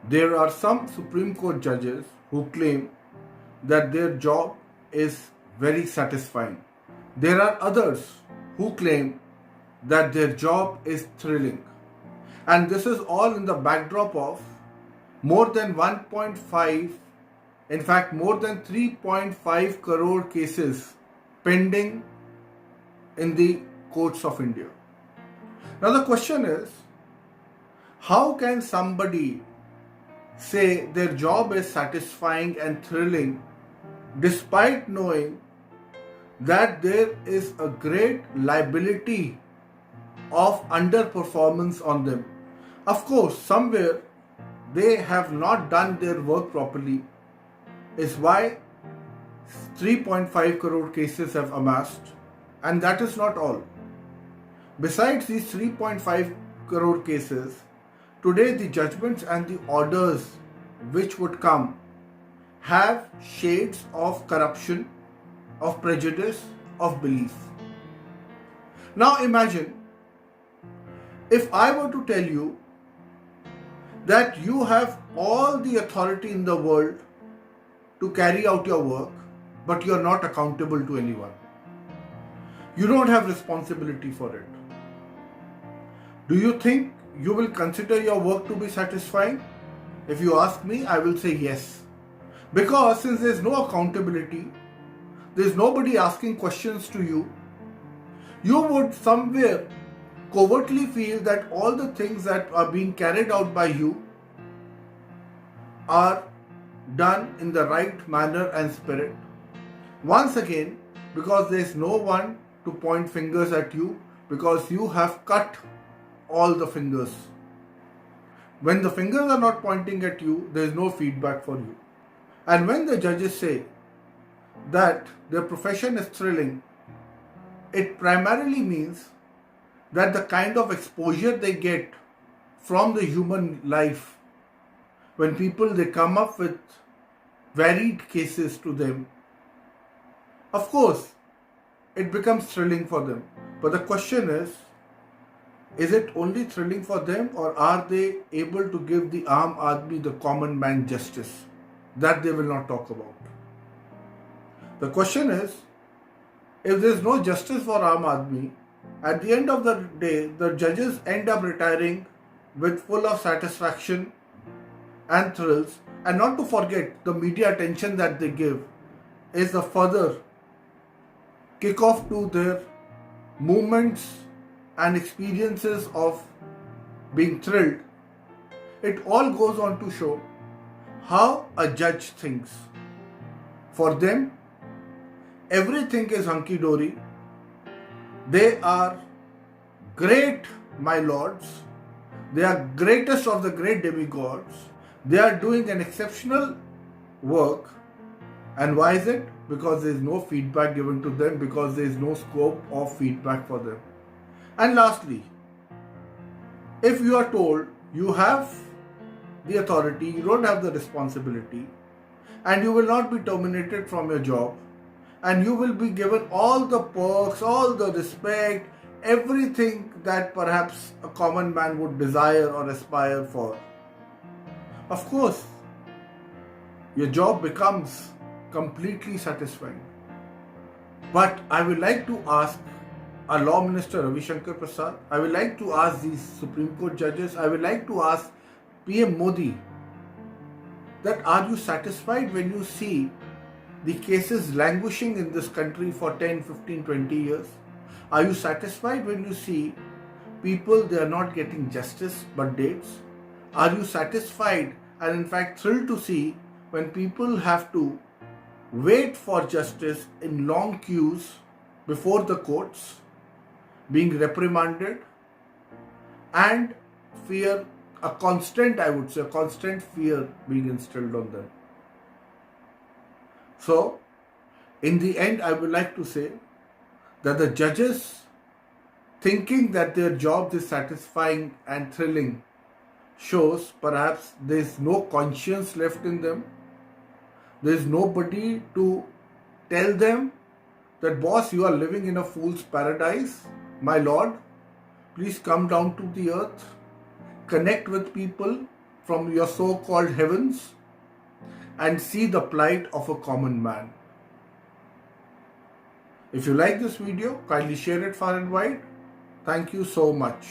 There are some Supreme Court judges who claim that their job is very satisfying. There are others who claim that their job is thrilling. And this is all in the backdrop of more than 1.5, in fact, more than 3.5 crore cases pending in the courts of India. Now, the question is, how can somebody say their job is satisfying and thrilling despite knowing that there is a great liability of underperformance on them? Of course, somewhere they have not done their work properly, is why 3.5 crore cases have amassed, and that is not all. Besides these 3.5 crore cases, today the judgments and the orders which would come have shades of corruption, of prejudice, of belief. Now imagine if I were to tell you that you have all the authority in the world to carry out your work, but you are not accountable to anyone. You don't have responsibility for it. Do you think you will consider your work to be satisfying? If you ask me, I will say yes. Because since there is no accountability, there is nobody asking questions to you, you would somewhere covertly feel that all the things that are being carried out by you are done in the right manner and spirit. Once again, because there is no one to point fingers at you, because you have cut all the fingers. When the fingers are not pointing at you, there is no feedback for you. And when the judges say that their profession is thrilling, it primarily means that the kind of exposure they get from the human life, when people they come up with varied cases to them, of course it becomes thrilling for them. But the question is it only thrilling for them, or are they able to give the Aam Aadmi, the common man, justice? That they will not talk about. The question is, if there is no justice for Aam Aadmi, at the end of the day, the judges end up retiring with full of satisfaction and thrills. And not to forget, the media attention that they give is the further kickoff to their movements and experiences of being thrilled. It all goes on to show how a judge thinks. For them, everything is hunky-dory. They are great, my lords. They are greatest of the great demigods. They are doing an exceptional work. And why is it? Because there is no feedback given to them, because there is no scope of feedback for them. And lastly, if you are told you have the authority, you don't have the responsibility, and you will not be terminated from your job, and you will be given all the perks, all the respect, everything that perhaps a common man would desire or aspire for, of course, your job becomes completely satisfying. But I would like to ask our Law Minister Ravi Shankar Prasad, I would like to ask these Supreme Court judges, I would like to ask PM Modi, that are you satisfied when you see the cases languishing in this country for 10, 15, 20 years? Are you satisfied when you see people, they are not getting justice but dates? Are you satisfied and in fact thrilled to see when people have to wait for justice in long queues before the courts, being reprimanded, and fear, a constant fear being instilled on them? So, in the end, I would like to say that the judges thinking that their job is satisfying and thrilling shows perhaps there is no conscience left in them. There is nobody to tell them that, boss, you are living in a fool's paradise. My lord, please come down to the earth, connect with people, from your so-called heavens and see the plight of a common man. If you like this video, kindly share it far and wide. Thank you so much.